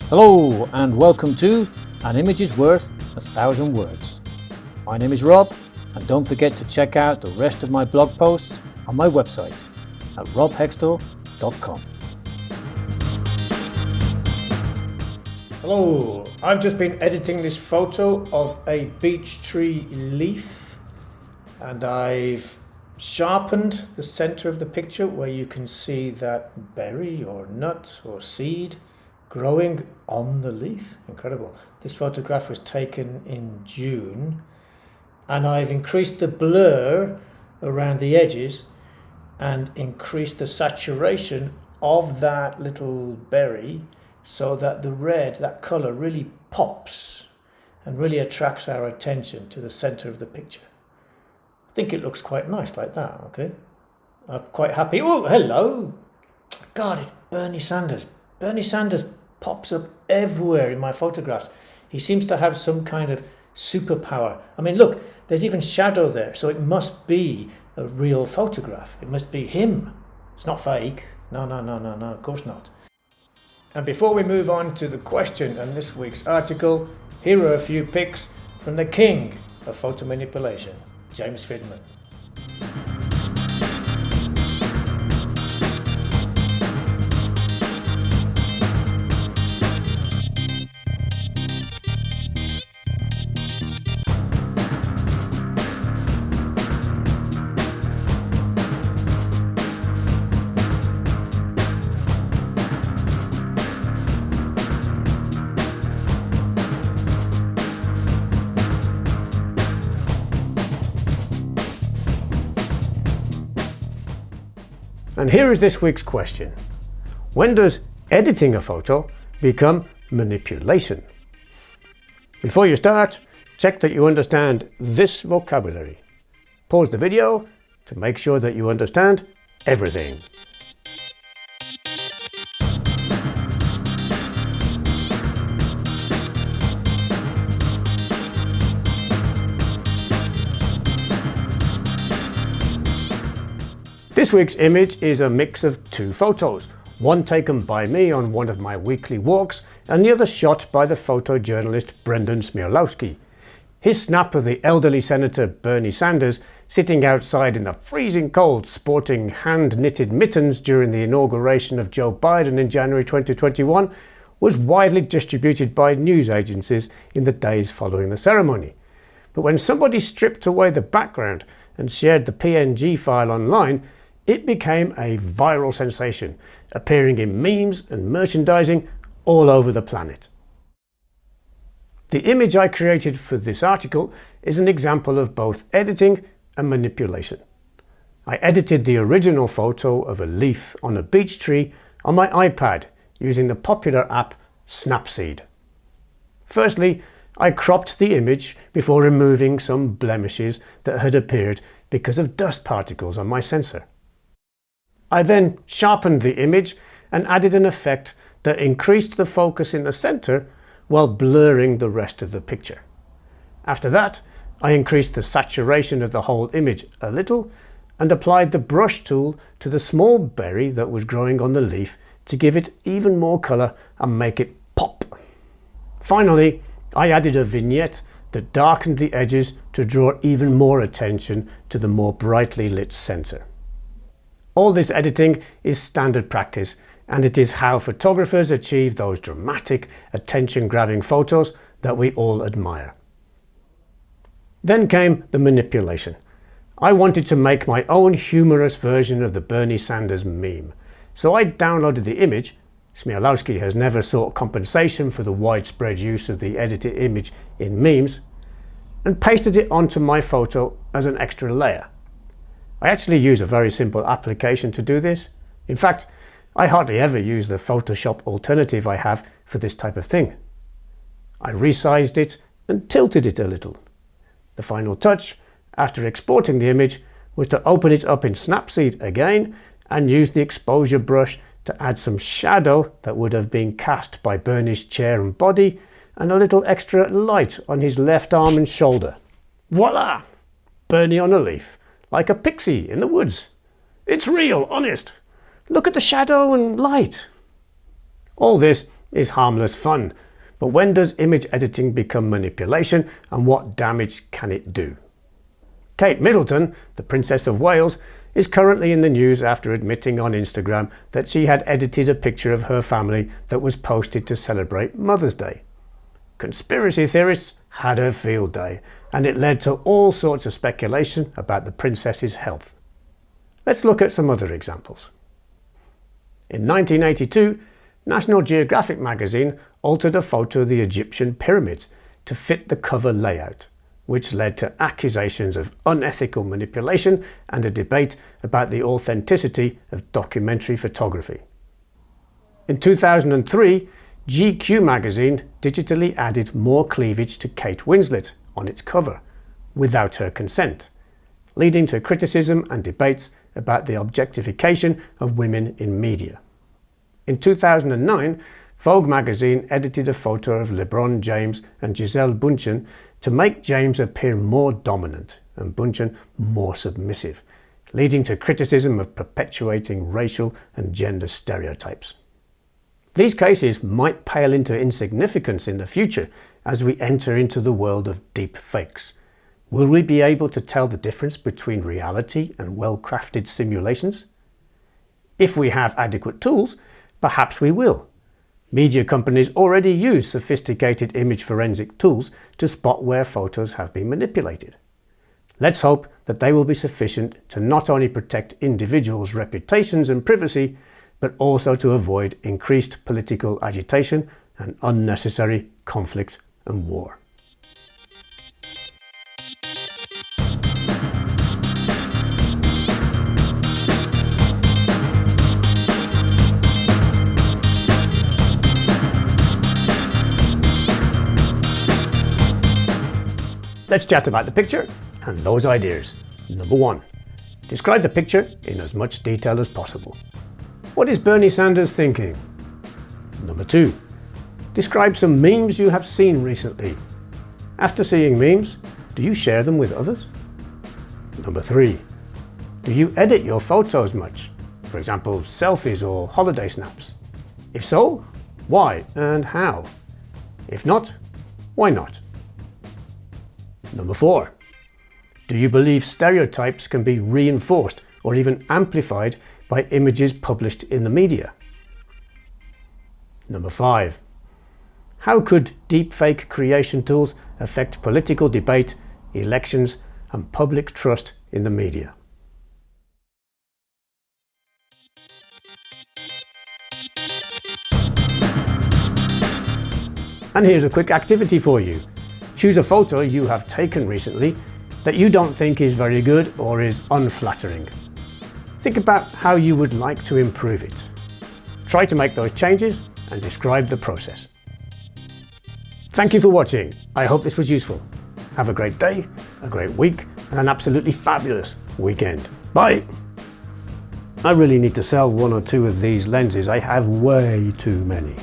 Hello and welcome to An Image is Worth 1,000 Words. My name is Rob, and don't forget to check out the rest of my blog posts on my website at robhextall.com. Hello, I've just been editing this photo of a beech tree leaf, and I've sharpened the center of the picture where you can see that berry or nut or seed growing on the leaf. Incredible. This photograph was taken in June, and I've increased the blur around the edges and increased the saturation of that little berry so that the red, that color, really pops and really attracts our attention to the center of the picture. I think it looks quite nice like that, okay? I'm quite happy. Oh, hello. God, it's Bernie Sanders. Bernie Sanders pops up everywhere in my photographs. He seems to have some kind of superpower. I mean, look, there's even shadow there, so it must be a real photograph. It must be him. It's not fake. No, of course not. And before we move on to the question and this week's article, here are a few pics from the king of photo manipulation, James Fidman. And here is this week's question. When does editing a photo become manipulation? Before you start, check that you understand this vocabulary. Pause the video to make sure that you understand everything. This week's image is a mix of two photos, one taken by me on one of my weekly walks and the other shot by the photojournalist Brendan Smiolowski. His snap of the elderly Senator Bernie Sanders sitting outside in the freezing cold sporting hand-knitted mittens during the inauguration of Joe Biden in January 2021 was widely distributed by news agencies in the days following the ceremony. But when somebody stripped away the background and shared the PNG file online, it became a viral sensation, appearing in memes and merchandising all over the planet. The image I created for this article is an example of both editing and manipulation. I edited the original photo of a leaf on a beech tree on my iPad using the popular app Snapseed. Firstly, I cropped the image before removing some blemishes that had appeared because of dust particles on my sensor. I then sharpened the image and added an effect that increased the focus in the center while blurring the rest of the picture. After that, I increased the saturation of the whole image a little and applied the brush tool to the small berry that was growing on the leaf to give it even more color and make it pop. Finally, I added a vignette that darkened the edges to draw even more attention to the more brightly lit center. All this editing is standard practice, and it is how photographers achieve those dramatic, attention-grabbing photos that we all admire. Then came the manipulation. I wanted to make my own humorous version of the Bernie Sanders meme, so I downloaded the image. Smiolowski has never sought compensation for the widespread use of the edited image in memes, and pasted it onto my photo as an extra layer. I actually use a very simple application to do this. In fact, I hardly ever use the Photoshop alternative I have for this type of thing. I resized it and tilted it a little. The final touch, after exporting the image, was to open it up in Snapseed again and use the exposure brush to add some shadow that would have been cast by Bernie's chair and body, and a little extra light on his left arm and shoulder. Voila! Bernie on a leaf, like a pixie in the woods. It's real, honest. Look at the shadow and light. All this is harmless fun, but when does image editing become manipulation, and what damage can it do? Kate Middleton, the Princess of Wales, is currently in the news after admitting on Instagram that she had edited a picture of her family that was posted to celebrate Mother's Day. Conspiracy theorists had a field day, and it led to all sorts of speculation about the princess's health. Let's look at some other examples. In 1982, National Geographic magazine altered a photo of the Egyptian pyramids to fit the cover layout, which led to accusations of unethical manipulation and a debate about the authenticity of documentary photography. In 2003, GQ magazine digitally added more cleavage to Kate Winslet on its cover, without her consent, leading to criticism and debates about the objectification of women in media. In 2009, Vogue magazine edited a photo of LeBron James and Gisele Bündchen to make James appear more dominant and Bündchen more submissive, leading to criticism of perpetuating racial and gender stereotypes. These cases might pale into insignificance in the future as we enter into the world of deep fakes. Will we be able to tell the difference between reality and well-crafted simulations? If we have adequate tools, perhaps we will. Media companies already use sophisticated image forensic tools to spot where photos have been manipulated. Let's hope that they will be sufficient to not only protect individuals' reputations and privacy, but also to avoid increased political agitation and unnecessary conflict and war. Let's chat about the picture and those ideas. Number 1. Describe the picture in as much detail as possible. What is Bernie Sanders thinking? Number 2. Describe some memes you have seen recently. After seeing memes, do you share them with others? Number 3. Do you edit your photos much? For example, selfies or holiday snaps? If so, why and how? If not, why not? Number 4. Do you believe stereotypes can be reinforced or even amplified by images published in the media? Number 5. How could deepfake creation tools affect political debate, elections, and public trust in the media? And here's a quick activity for you. Choose a photo you have taken recently that you don't think is very good or is unflattering. Think about how you would like to improve it. Try to make those changes and describe the process. Thank you for watching. I hope this was useful. Have a great day, a great week, and an absolutely fabulous weekend. Bye! I really need to sell 1 or 2 of these lenses. I have way too many.